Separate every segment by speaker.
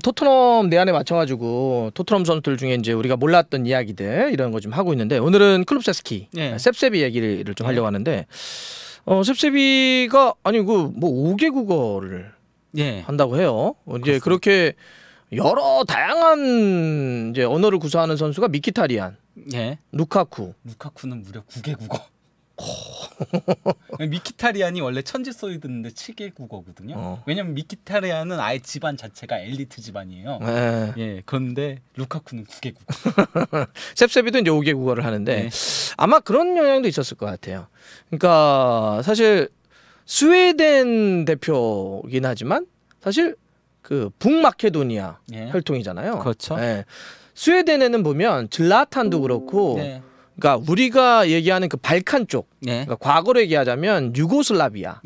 Speaker 1: 토트넘 내한에 맞춰가지고 토트넘 선수들 중에 이제 우리가 몰랐던 이야기들 이런 거 좀 하고 있는데 오늘은 클룹세스키, 셉세비 얘기를 좀 하려고 하는데 셉세비가 아니 그 뭐 5개 국어를 한다고 해요. 이제 그렇게 여러 다양한 이제 언어를 구사하는 선수가 미키타리안,
Speaker 2: 루카쿠는 무려 9개 국어. 미키타리안이 원래 천지소리 듣는데 7개 국어거든요. 왜냐면 미키타리안은 아예 집안 자체가 엘리트 집안이에요. 그런데 루카쿠는 9개 국어.
Speaker 1: 셉세비도 이제 5개 국어를 하는데 아마 그런 영향도 있었을 것 같아요. 그러니까 사실 스웨덴 대표긴 하지만 사실 그 북마케도니아 혈통이잖아요.
Speaker 2: 그렇죠.
Speaker 1: 스웨덴에는 보면 질라탄도 그렇고 그러니까 우리가 얘기하는 그 발칸 쪽, 그러니까 과거로 얘기하자면 유고슬라비아,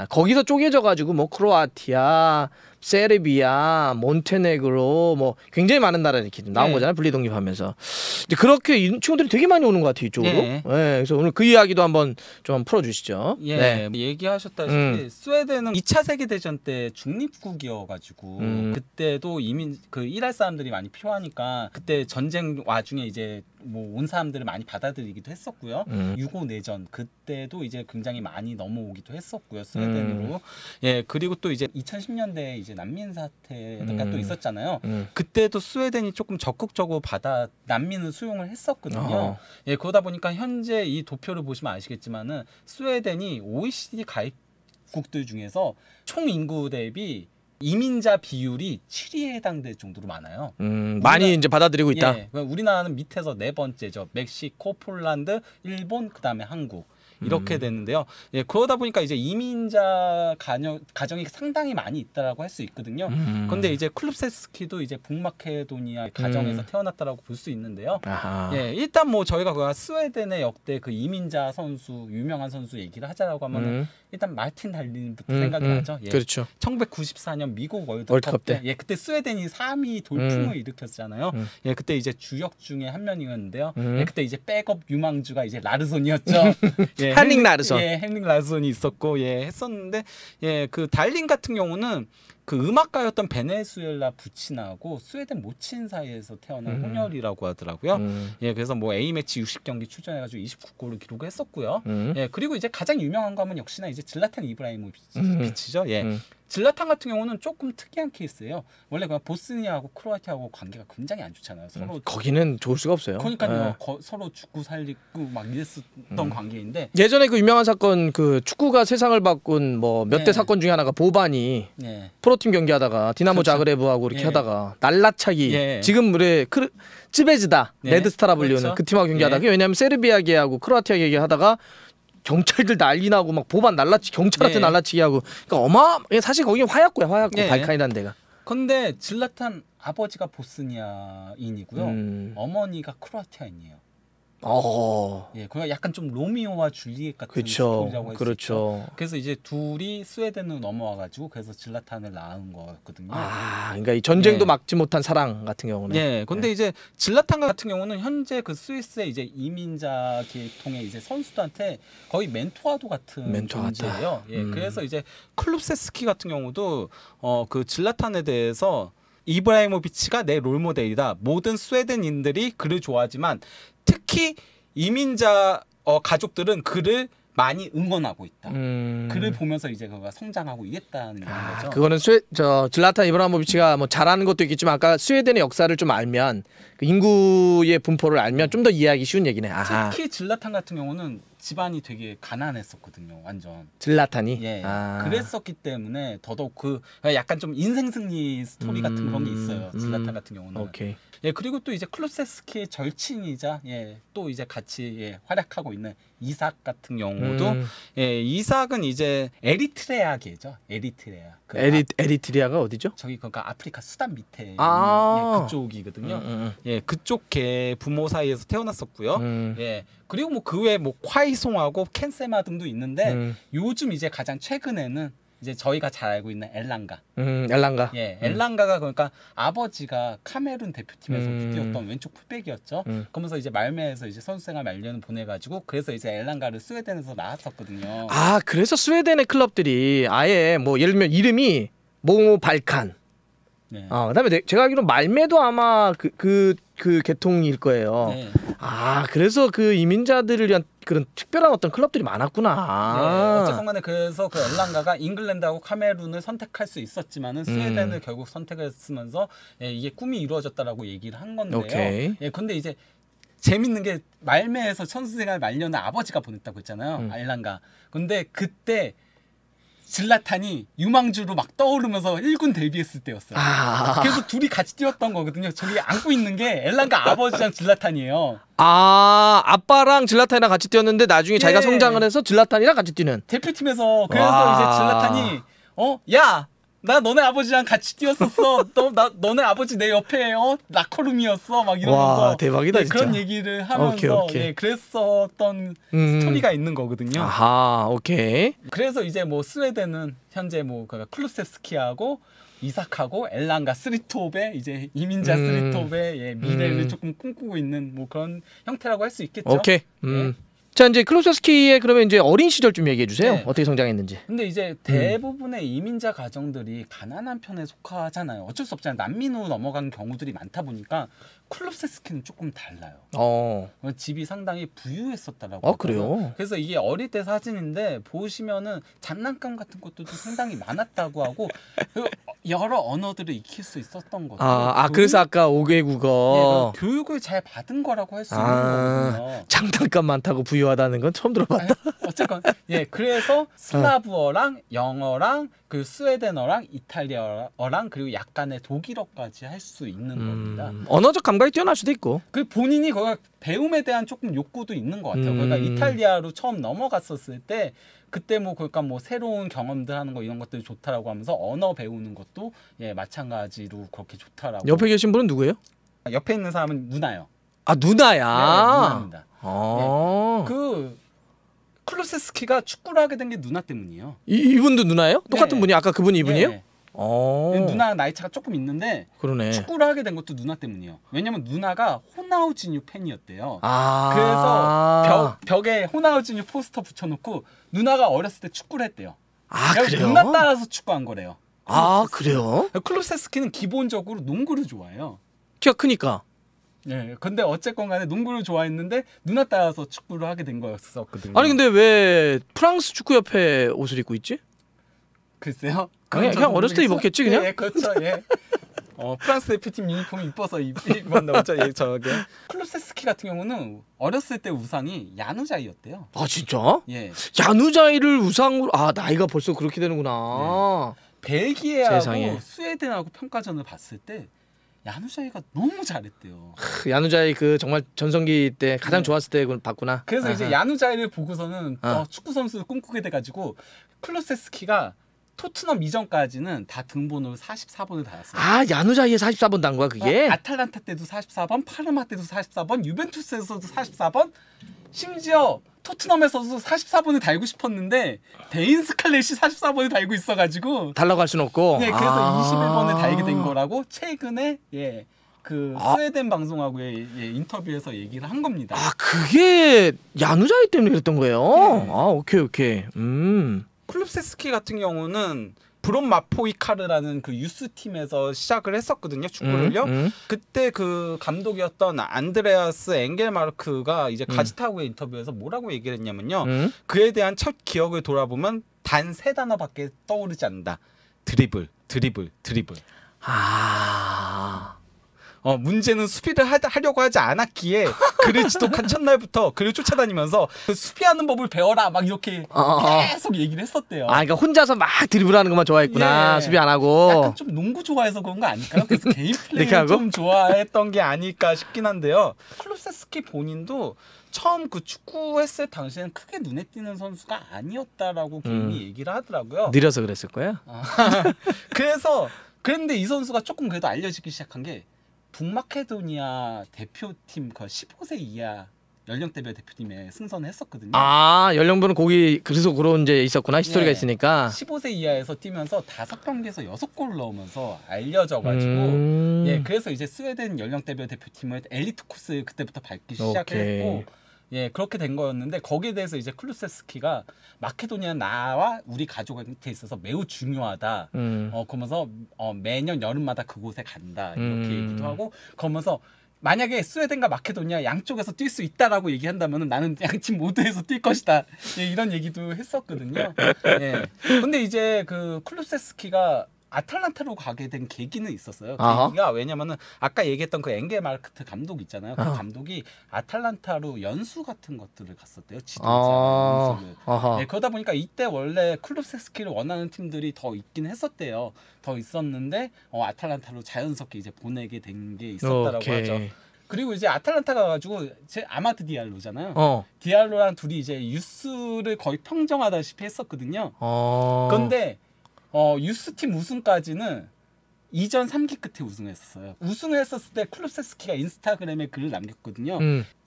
Speaker 1: 거기서 쪼개져 가지고 뭐 크로아티아, 세르비아, 몬테네그로 뭐 굉장히 많은 나라 이렇게 나온 거잖아요. 분리 독립하면서. 근데 그렇게 이 친구들이 되게 많이 오는 것 같아요 이쪽으로. 그래서 오늘 그 이야기도 한번 좀 풀어주시죠.
Speaker 2: 얘기하셨다시피 스웨덴은 2차 세계대전 때 중립국이어가지고 그때도 이민 그 일할 사람들이 많이 필요하니까 그때 전쟁 와중에 이제 뭐 온 사람들을 많이 받아들이기도 했었고요. 유고 내전 그때도 이제 굉장히 많이 넘어오기도 했었고요. 스웨덴으로. 그리고 또 이제 2010년대에 이제 난민 사태가 또 있었잖아요. 그때도 스웨덴이 조금 적극적으로 난민을 수용을 했었거든요. 그러다 보니까 현재 이 도표를 보시면 아시겠지만은 스웨덴이 OECD 가입국들 중에서 총 인구 대비 이민자 비율이 7위에 해당될 정도로 많아요.
Speaker 1: 많이 이제 받아들이고 있다.
Speaker 2: 우리나라는 밑에서 4번째죠. 멕시코, 폴란드, 일본, 그다음에 한국. 이렇게 되는데요. 그러다 보니까 이제 이민자 가정이 상당히 많이 있다라고 할 수 있거든요. 그런데 이제 클룹세스키도 이제 북마케도니아 가정에서 태어났다라고 볼 수 있는데요. 일단 뭐 저희가 스웨덴의 역대 그 이민자 선수 유명한 선수 얘기를 하자라고 하면은 일단 마틴 달린부터 생각이 나죠.
Speaker 1: 그렇죠.
Speaker 2: 1994년 미국 월드컵 때, 그때 스웨덴이 3위 돌풍을 일으켰잖아요. 그때 이제 주역 중에 한 명이었는데요. 그때 이제 백업 유망주가 이제 라르손이었죠.
Speaker 1: 헨릭 라르손.
Speaker 2: 헨릭 라르손이 있었고 했었는데 그 달린 같은 경우는 그 음악가였던 베네수엘라 부치나하고 스웨덴 모친 사이에서 태어난 혼혈이라고 하더라고요. 그래서 뭐 A매치 60경기 출전해가지고 29골을 기록했었고요. 그리고 이제 가장 유명한 거 하면 역시나 이제 질라탄 이브라히모비치죠. 질라탄 같은 경우는 조금 특이한 케이스예요. 원래 그 보스니아하고 크로아티아하고 관계가 굉장히 안 좋잖아요. 서로
Speaker 1: 거기는 좋을 수가 없어요.
Speaker 2: 그러니까요. 서로 죽고 살리고 막 이랬었던 관계인데
Speaker 1: 예전에 그 유명한 사건 그 축구가 세상을 바꾼 뭐 몇 대 사건 중에 하나가 보반이 프로팀 경기하다가 디나모 자그레브하고 이렇게 하다가 날라차기 지금 우리 찌베즈다 레드스타라 불리는 그 팀하고 경기하다가 왜냐하면 세르비아계하고 크로아티아계 하다가 경찰들 난리 나고 막 보반 경찰한테 날라치기 하고 그러니까 사실 거기 화약고야 발칸이라는 데가.
Speaker 2: 근데 질라탄 아버지가 보스니아인이고요. 어머니가 크로아티아인이에요. 그거 약간 좀 로미오와 줄리엣 같은 스토리라고 할 수 있죠. 그래서 이제 둘이 스웨덴으로 넘어와가지고 그래서 질라탄을 낳은 거였거든요.
Speaker 1: 그러니까 이 전쟁도 막지 못한 사랑 같은 경우는.
Speaker 2: 근데 이제 질라탄 같은 경우는 현재 그 스위스의 이제 이민자 계통의 이제 선수들한테 거의 멘토와도 같은 존재예요. 그래서 이제 클룹세스키 같은 경우도 그 질라탄에 대해서 이브라히모비치가 내 롤모델이다. 모든 스웨덴인들이 그를 좋아하지만 특히 이민자 가족들은 그를 많이 응원하고 있다. 그를 보면서 이제 그가 성장하고 이랬다는 거죠.
Speaker 1: 그거는 질라탄 이브라히모비치가 뭐 잘하는 것도 있겠지만 아까 스웨덴의 역사를 좀 알면 그 인구의 분포를 알면 좀 더 이해하기 쉬운 얘기네.
Speaker 2: 특히 질라탄 같은 경우는 집안이 되게 가난했었거든요. 완전.
Speaker 1: 질라탄이?
Speaker 2: 그랬었기 때문에 더더욱 그 약간 좀 인생 승리 스토리 같은 그런 게 있어요. 질라탄 같은 경우는. 그리고 또 이제 클룹세스키의 절친이자 또 이제 같이 활약하고 있는 이삭 같은 경우도 이삭은 이제 에리트레아계죠. 에리트레아.
Speaker 1: 에리트리아가 어디죠?
Speaker 2: 저기 그러니까 아프리카 수단 밑에 그쪽이거든요. 그쪽 계 부모 사이에서 태어났었고요. 그리고 뭐 그 외에 뭐 콰이송하고 켄세마 등도 있는데 요즘 이제 가장 최근에는 이제 저희가 잘 알고 있는 엘랑가.
Speaker 1: 엘랑가.
Speaker 2: 엘랑가가 그러니까 아버지가 카메룬 대표팀에서 뛰었던 왼쪽 풀백이었죠. 그러면서 이제 말메에서 이제 선수생활 말년을 보내가지고 그래서 이제 엘랑가를 스웨덴에서 나왔었거든요.
Speaker 1: 그래서 스웨덴의 클럽들이 아예 뭐 예를 들면 이름이 뭐 발칸,
Speaker 2: 네.
Speaker 1: 그다음에 제가 알기로 말매도 아마 그 계통일 거예요.
Speaker 2: 네.
Speaker 1: 그래서 그 이민자들을 위한 그런 특별한 어떤 클럽들이 많았구나.
Speaker 2: 네, 어쨌건 간에 그래서 그 엘랑가가 잉글랜드하고 카메룬을 선택할 수 있었지만은 스웨덴을 결국 선택했으면서 이게 꿈이 이루어졌다라고 얘기를 한 건데요.
Speaker 1: 오케이.
Speaker 2: 근데 이제 재밌는 게 말매에서 선수생활 말년에 아버지가 보냈다고 했잖아요. 엘랑가. 근데 그때 질라탄이 유망주로 막 떠오르면서 1군 데뷔했을 때였어요. 그래서 둘이 같이 뛰었던 거거든요. 저기 안고 있는 게 엘랑가 아버지랑 질라탄이에요.
Speaker 1: 아빠랑 질라탄이랑 같이 뛰었는데 나중에 자기가 성장을 해서 질라탄이랑 같이 뛰는.
Speaker 2: 대표팀에서 그래서 이제 질라탄이 야! 나 너네 아버지랑 같이 뛰었었어. 너네 아버지 내 옆에 라커룸이었어. 막 이러면서.
Speaker 1: 와, 대박이다 진짜.
Speaker 2: 그런 얘기를 하면서
Speaker 1: 오케이.
Speaker 2: 그랬었던 스토리가 있는 거거든요.
Speaker 1: 오케이.
Speaker 2: 그래서 이제 뭐 스웨덴은 현재 뭐 클루세스키하고 이삭하고 엘랑가 스리톱의 이제 이민자 스리톱의 미래를 조금 꿈꾸고 있는 뭐 그런 형태라고 할 수 있겠죠.
Speaker 1: 오케이. 자, 이제 클루세스키의 그러면 이제 어린 시절 좀 얘기해 주세요. 어떻게 성장했는지.
Speaker 2: 근데 이제 대부분의 이민자 가정들이 가난한 편에 속하잖아요. 어쩔 수 없잖아요. 난민으로 넘어간 경우들이 많다 보니까 클루세스키는 조금 달라요. 집이 상당히 부유했었다라고.
Speaker 1: 그래요?
Speaker 2: 그래서 이게 어릴 때 사진인데 보시면은 장난감 같은 것도 상당히 많았다고 하고 여러 언어들을 익힐 수 있었던 거죠.
Speaker 1: 그래서 아까 5개 국어.
Speaker 2: 교육을 잘 받은 거라고 할 수 있는 거거든요.
Speaker 1: 장난감 많다고 부유하다는 건 처음 들어봤다.
Speaker 2: 어쨌건 그래서 슬라브어랑 영어랑 그 스웨덴어랑 이탈리아어랑 그리고 약간의 독일어까지 할 수 있는 겁니다.
Speaker 1: 언어적 감각이 뛰어날 수도 있고.
Speaker 2: 그 본인이 거기가 배움에 대한 조금 욕구도 있는 것 같아요. 그러니까 이탈리아로 처음 넘어갔었을 때 그때 뭐 그러니까 뭐 새로운 경험들 하는 거 이런 것들이 좋다라고 하면서 언어 배우는 것도 마찬가지로 그렇게 좋다라고.
Speaker 1: 옆에 계신 분은 누구예요?
Speaker 2: 옆에 있는 사람은 누나요.
Speaker 1: 누나야.
Speaker 2: 누나입니다.
Speaker 1: 그
Speaker 2: 클루세스키가 축구를 하게 된 게 누나 때문이에요.
Speaker 1: 이분도 누나예요? 똑같은 분이 아까 그분이 이분이에요?
Speaker 2: 누나랑 나이 차가 조금 있는데
Speaker 1: 그러네.
Speaker 2: 축구를 하게 된 것도 누나 때문이에요. 왜냐면 누나가 호나우지뉴 팬이었대요. 그래서 벽에 호나우지뉴 포스터 붙여놓고 누나가 어렸을 때 축구를 했대요.
Speaker 1: 그래요?
Speaker 2: 누나 따라서 축구한 거래요.
Speaker 1: 그래요?
Speaker 2: 클루세스키는 기본적으로 농구를 좋아해요.
Speaker 1: 키가 크니까.
Speaker 2: 근데 어쨌건 간에 농구를 좋아했는데 누나 따라서 축구를 하게 된 거였었거든요.
Speaker 1: 아니 근데 왜 프랑스 축구협회 옷을 입고 있지?
Speaker 2: 글쎄요.
Speaker 1: 그냥 어렸을 때 입었겠지 그냥?
Speaker 2: 그렇죠. 프랑스 대표팀 유니폼 입어서 입었나 보죠. 저게. 클루세스키 같은 경우는 어렸을 때 우상이 야누자이였대요.
Speaker 1: 진짜? 야누자이를 우상으로 나이가 벌써 그렇게 되는구나.
Speaker 2: 벨기에하고 스웨덴하고 평가전을 봤을 때 야누자이가 너무 잘했대요.
Speaker 1: 야누자이 그 정말 전성기 때 가장 좋았을 때 봤구나.
Speaker 2: 그래서 이제 야누자이를 보고서는 축구 선수를 꿈꾸게 돼가지고 클루세스키가 토트넘 이전까지는 다 등번호를 44번을 달았어요.
Speaker 1: 야누자이에 44번 단 거야 그게?
Speaker 2: 아탈란타 때도 44번, 파르마 때도 44번, 유벤투스에서도 44번, 심지어 토트넘에서도 44번을 달고 싶었는데 데인 스칼렛이 44번을 달고 있어가지고
Speaker 1: 달라고 할 수는 없고.
Speaker 2: 그래서 21번을 달게 된 거라고 최근에 그 스웨덴 방송하고의 인터뷰에서 얘기를 한 겁니다.
Speaker 1: 그게 야누자이 때문에 그랬던 거예요? 오케이.
Speaker 2: 클루세스키 같은 경우는 브론 마포이카르라는 그 유스 팀에서 시작을 했었거든요, 축구를요. 그때 그 감독이었던 안드레아스 엥겔마르크가 이제 가지타고의 인터뷰에서 뭐라고 얘기를 했냐면요. 그에 대한 첫 기억을 돌아보면 단 3단어밖에 떠오르지 않는다. 드리블. 문제는 수비를 하려고 하지 않았기에 그를 지독한 첫날부터 그를 쫓아다니면서 그 수비하는 법을 배워라 막 이렇게 계속 얘기를 했었대요.
Speaker 1: 그러니까 혼자서 막 드리블하는 것만 좋아했구나. 수비 안 하고.
Speaker 2: 약간 좀 농구 좋아해서 그런 거 아닐까요? 그래서 개인 플레이를 좀 좋아했던 게 아닐까 싶긴 한데요. 클루세스키 본인도 처음 그 축구했을 당시에는 크게 눈에 띄는 선수가 아니었다라고 개인이 얘기를 하더라고요.
Speaker 1: 느려서 그랬을 거야.
Speaker 2: 그런데 이 선수가 조금 그래도 알려지기 시작한 게 북마케도니아 대표팀 그 15세 이하 연령대별 대표팀에 승선했었거든요.
Speaker 1: 연령부는 거기 그래서 그런 이제 있었구나. 히스토리가 있으니까.
Speaker 2: 15세 이하에서 뛰면서 5경기에서 6골 넣으면서 알려져가지고 그래서 이제 스웨덴 연령대별 대표팀을 엘리트 코스 그때부터 밟기 시작했고 예, 그렇게 된 거였는데 거기에 대해서 이제 클루세스키가 마케도니아 나와 우리 가족한테 있어서 매우 중요하다. 그러면서 매년 여름마다 그곳에 간다. 이렇게 얘기도 하고 그러면서 만약에 스웨덴과 마케도니아 양쪽에서 뛸 수 있다라고 얘기한다면 나는 양팀 모두에서 뛸 것이다. 예, 이런 얘기도 했었거든요. 예. 근데 이제 그 클루세스키가 아탈란타로 가게 된 계기는 있었어요. 계기가 왜냐면은 아까 얘기했던 그 엥게마르크트 감독 있잖아요. 그 감독이 아탈란타로 연수 같은 것들을 갔었대요. 지도자 연수를. 네, 그러다 보니까 이때 원래 클루세스키를 원하는 팀들이 더 있긴 했었대요. 더 있었는데 아탈란타로 자연스럽게 이제 보내게 된 게 있었다라고 하죠. 그리고 이제 아탈란타 가가지고 제 아마드 디알로잖아요. 디알로랑 둘이 이제 유스를 거의 평정하다시피 했었거든요. 그런데 유스팀 우승까지는 이전 3기 끝에 우승했었어요. 우승을 했었을 때 클루세스키가 인스타그램에 글을 남겼거든요.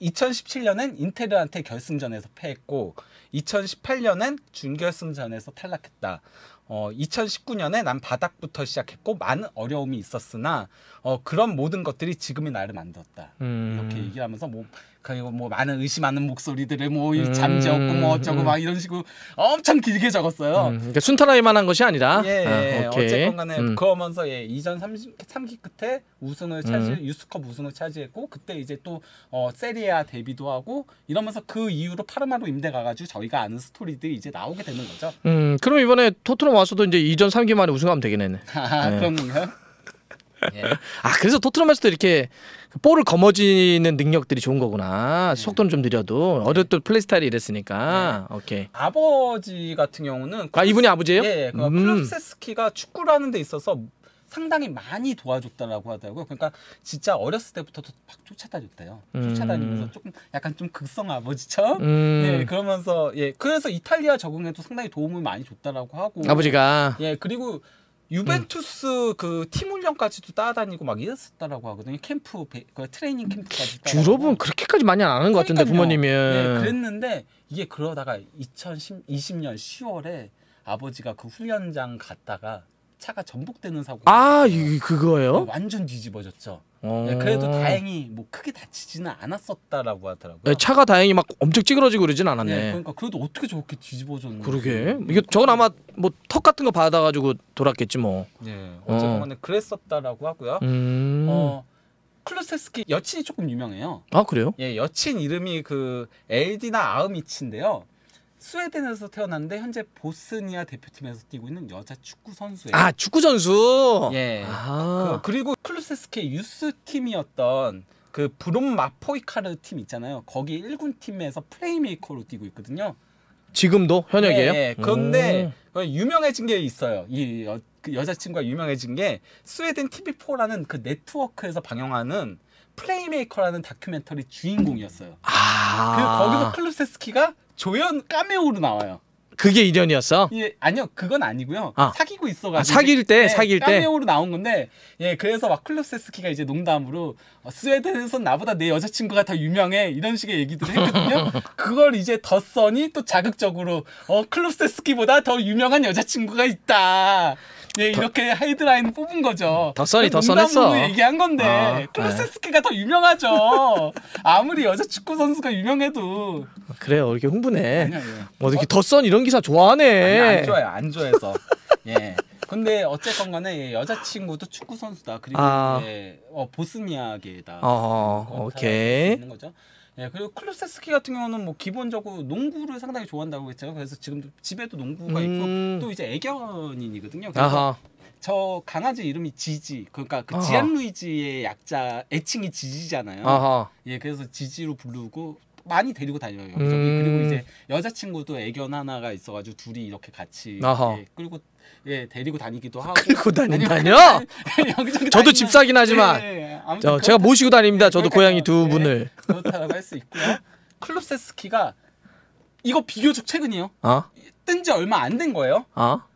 Speaker 2: 2017년엔 인테르한테 결승전에서 패했고 2018년엔 준결승전에서 탈락했다. 2019년에 난 바닥부터 시작했고 많은 어려움이 있었으나 그런 모든 것들이 지금의 나를 만들었다. 이렇게 얘기를 하면서 그리고 많은 의심하는 목소리들을 잠재웠고 어쩌고 막 이런 식으로 엄청 길게 적었어요.
Speaker 1: 그러니까 순탄할 만한 것이 아니라.
Speaker 2: 어쨌건 간에 그러면서 이전 3기 끝에 우승을 유스컵 우승을 차지했고 그때 이제 또 세리아 데뷔도 하고 이러면서 그 이후로 파르마로 임대 가가지고 저희가 아는 스토리들이 이제 나오게 되는 거죠.
Speaker 1: 그럼 이번에 토트넘 와서도 이제 이전 3기 만에 우승하면 되겠네.
Speaker 2: 그런 건가요?
Speaker 1: 예. 그래서 토트넘에서도 이렇게 볼을 거머쥐는 능력들이 좋은 거구나. 속도는 좀 느려도 어릴 때 플레이 스타일이 이랬으니까. 오케이.
Speaker 2: 아버지 같은 경우는
Speaker 1: 이분이 아버지예요?
Speaker 2: 예, 클루세스키가 축구를 하는 데 있어서 상당히 많이 도와줬다라고 하더라고요. 그러니까 진짜 어렸을 때부터도 막 쫓아다녔대요. 쫓아다니면서 조금 약간 좀 극성 아버지처럼. 예, 그러면서 그래서 이탈리아 적응에도 상당히 도움을 많이 줬다라고 하고.
Speaker 1: 아버지가.
Speaker 2: 예, 그리고 유벤투스 그 팀 훈련까지도 따라다니고 막 이랬었다라고 하거든요. 캠프 트레이닝 캠프까지.
Speaker 1: 주로 보면 그렇게까지 많이 안 하는 것 같은데 부모님은.
Speaker 2: 네, 그랬는데 이게 그러다가 2020년 10월에 아버지가 그 훈련장 갔다가 차가 전복되는 사고가
Speaker 1: 그거예요?
Speaker 2: 완전 뒤집어졌죠. 네, 그래도 다행히 크게 다치지는 않았었다라고 하더라고요.
Speaker 1: 네, 차가 다행히 막 엄청 찌그러지고 그러진 않았네.
Speaker 2: 네, 그러니까 그래도 어떻게 저렇게 뒤집어졌는지.
Speaker 1: 그러게. 이게 저건 아마 턱 같은 거 받아가지고 돌았겠지 뭐.
Speaker 2: 네, 어쨌든 그랬었다라고 하고요. 클루세스키 여친이 조금 유명해요.
Speaker 1: 그래요?
Speaker 2: 예, 여친 이름이 그 엘디나 아흐미치인데요. 스웨덴에서 태어났는데 현재 보스니아 대표팀에서 뛰고 있는 여자 축구 선수예요.
Speaker 1: 축구 선수.
Speaker 2: 예. 그리고 클루세스키의 유스 팀이었던 그 브롬 마포이카르 팀 있잖아요. 거기 1군 팀에서 플레이메이커로 뛰고 있거든요.
Speaker 1: 지금도 현역이에요?
Speaker 2: 네. 그런데 유명해진 게 있어요. 그 여자친구가 유명해진 게 스웨덴 TV4라는 그 네트워크에서 방영하는 플레이메이커라는 다큐멘터리 주인공이었어요. 거기서 클루세스키가 조연 카메오로 나와요.
Speaker 1: 그게 인연이었어?
Speaker 2: 아니요, 그건 아니고요. 사귀고 있어가지고
Speaker 1: 사귈 때
Speaker 2: 카메오로 나온 건데, 그래서 막 클루세스키가 이제 농담으로 스웨덴에선 나보다 내 여자친구가 더 유명해 이런 식의 얘기들을 했거든요. 그걸 이제 더 선이 또 자극적으로 클루세스키보다 더 유명한 여자친구가 있다. 이렇게 헤드라인 뽑은 거죠.
Speaker 1: 더 선했어.
Speaker 2: 얘기한 건데 클루세스키가 더 유명하죠. 아무리 여자 축구 선수가 유명해도.
Speaker 1: 그래요. 이렇게 흥분해.
Speaker 2: 아니요.
Speaker 1: 이렇게 더 선 이런 기사 좋아하네.
Speaker 2: 안 좋아요. 안 좋아해서. 근데 어쨌건 간에 여자친구도 축구 선수다. 그리고 보스니아계다.
Speaker 1: 오케이.
Speaker 2: 있는 거죠. 그리고 클루세스키 같은 경우는 기본적으로 농구를 상당히 좋아한다고 했죠. 그래서 지금 집에도 농구가 있고 또 이제 애견인이거든요. 그래서 저 강아지 이름이 지지. 그러니까 그 지안루이지의 약자 애칭이 지지잖아요. 그래서 지지로 부르고 많이 데리고 다녀요. 여기저기. 그리고 이제 여자친구도 애견 하나가 있어가지고 둘이 이렇게 같이 끌고 데리고 다니기도 하고.
Speaker 1: 끌고 다닌다뇨? 저도 집사긴 하지만 제가 모시고 다닙니다. 저도 고양이 두 분을.
Speaker 2: 그렇다고 할 수 있고요. 클루세스키가 이거 비교적 최근이에요. 뜬 지 얼마 안 된 거예요.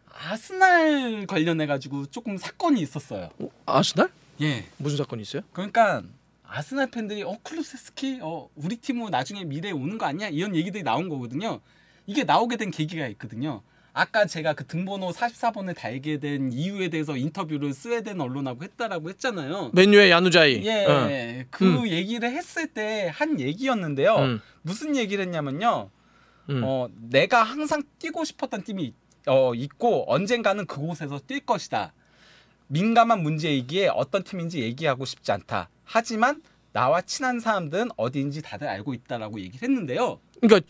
Speaker 2: 아스날 관련해가지고 조금 사건이 있었어요.
Speaker 1: 아스날?
Speaker 2: 예.
Speaker 1: 무슨 사건이 있어요?
Speaker 2: 그러니까 아스날 팬들이 클루세스키 우리 팀으로 나중에 미래에 오는 거 아니야? 이런 얘기들이 나온 거거든요. 이게 나오게 된 계기가 있거든요. 아까 제가 그 등번호 44번을 달게 된 이유에 대해서 인터뷰를 스웨덴 언론하고 했다라고 했잖아요.
Speaker 1: 맨유의 야누자이.
Speaker 2: 예, 그 얘기를 했을 때 한 얘기였는데요. 무슨 얘기를 했냐면요. 내가 항상 뛰고 싶었던 팀이 있고 언젠가는 그곳에서 뛸 것이다. 민감한 문제이기에 어떤 팀인지 얘기하고 싶지 않다. 하지만 나와 친한 사람들은 어디인지 다들 알고 있다라고 얘기를 했는데요.
Speaker 1: 그러니까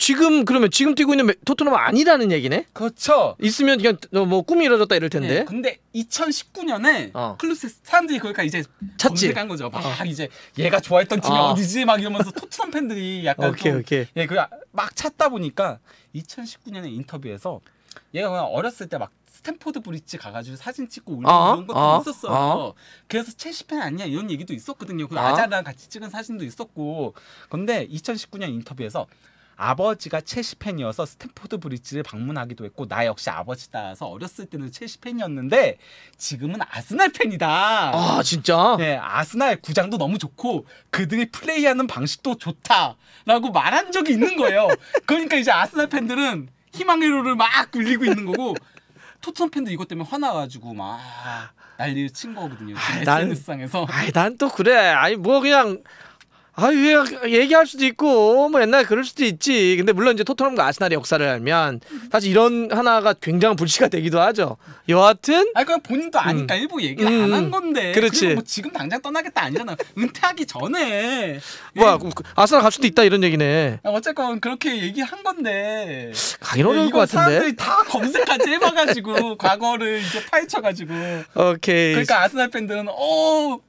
Speaker 1: 그러면 지금 뛰고 있는 토트넘은 아니라는 얘기네?
Speaker 2: 그렇죠.
Speaker 1: 있으면 그냥 뭐 꿈이 이루어졌다 이럴 텐데.
Speaker 2: 네, 근데 2019년에 클루스 사람들이 그러니까 이제
Speaker 1: 찾지.
Speaker 2: 검색한 거죠. 막 이제 얘가 좋아했던 팀이 어디지 막 이러면서 토트넘 팬들이 약간
Speaker 1: 오케이.
Speaker 2: 예, 막 찾다 보니까 2019년에 인터뷰에서 얘가 그냥 어렸을 때 막 스탠포드 브릿지 가가지고 사진 찍고 올리고 이런 것도 있었어요. 그래서 첼시 팬 아니냐 이런 얘기도 있었거든요. 그 아자랑 같이 찍은 사진도 있었고. 근데 2019년 인터뷰에서 아버지가 첼시 팬이어서 스탠포드 브릿지를 방문하기도 했고 나 역시 아버지 따라서 어렸을 때는 첼시 팬이었는데 지금은 아스날 팬이다.
Speaker 1: 아 진짜?
Speaker 2: 네, 아스날 구장도 너무 좋고 그들이 플레이하는 방식도 좋다라고 말한 적이 있는 거예요. 그러니까 이제 아스날 팬들은 희망의 로를 막 굴리고 있는 거고 토트넘 팬들 이것 때문에 화나가지고 막 난리를 친 거거든요. SNS상에서.
Speaker 1: 난 또 그래. 아니 뭐 그냥 얘기할 수도 있고 뭐 옛날에 그럴 수도 있지. 근데 물론 이제 토트넘과 아스날의 역사를 알면 사실 이런 하나가 굉장한 불씨가 되기도 하죠. 여하튼
Speaker 2: 그냥 본인도 아니까 일부 얘기를 안 한 건데.
Speaker 1: 그렇지.
Speaker 2: 그리고 뭐 지금 당장 떠나겠다 아니잖아. 은퇴하기 전에.
Speaker 1: 뭐야 아스날 갈 수도 있다 이런 얘기네.
Speaker 2: 어쨌건 그렇게 얘기한 건데.
Speaker 1: 가긴 어려울 것 같은데.
Speaker 2: 사람들이 다 검색까지 해봐가지고 과거를 이제 파헤쳐가지고.
Speaker 1: 오케이.
Speaker 2: 그러니까 아스날 팬들은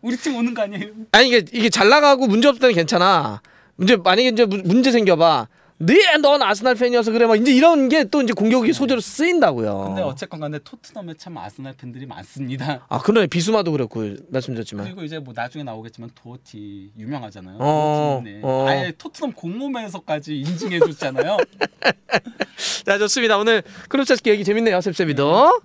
Speaker 2: 우리 팀 오는 거 아니에요?
Speaker 1: 아니 이게 잘 나가고 문제 없을 때는 괜찮아. 만약에 이제 문제 생겨봐. 넌 아스날 팬이어서 그래. 막 이제 이런 게 또 이제 공격의 소재로 쓰인다고요.
Speaker 2: 근데 어쨌건 간에 토트넘에 참 아스날 팬들이 많습니다.
Speaker 1: 그러네. 비수마도 그랬고 말씀드렸지만.
Speaker 2: 그리고 이제 뭐 나중에 나오겠지만 도어티 유명하잖아요. 아예 토트넘 공홈에서까지 인증해줬잖아요.
Speaker 1: 자 좋습니다. 오늘 클럽 찾기 얘기 재밌네요. 셉셉이도.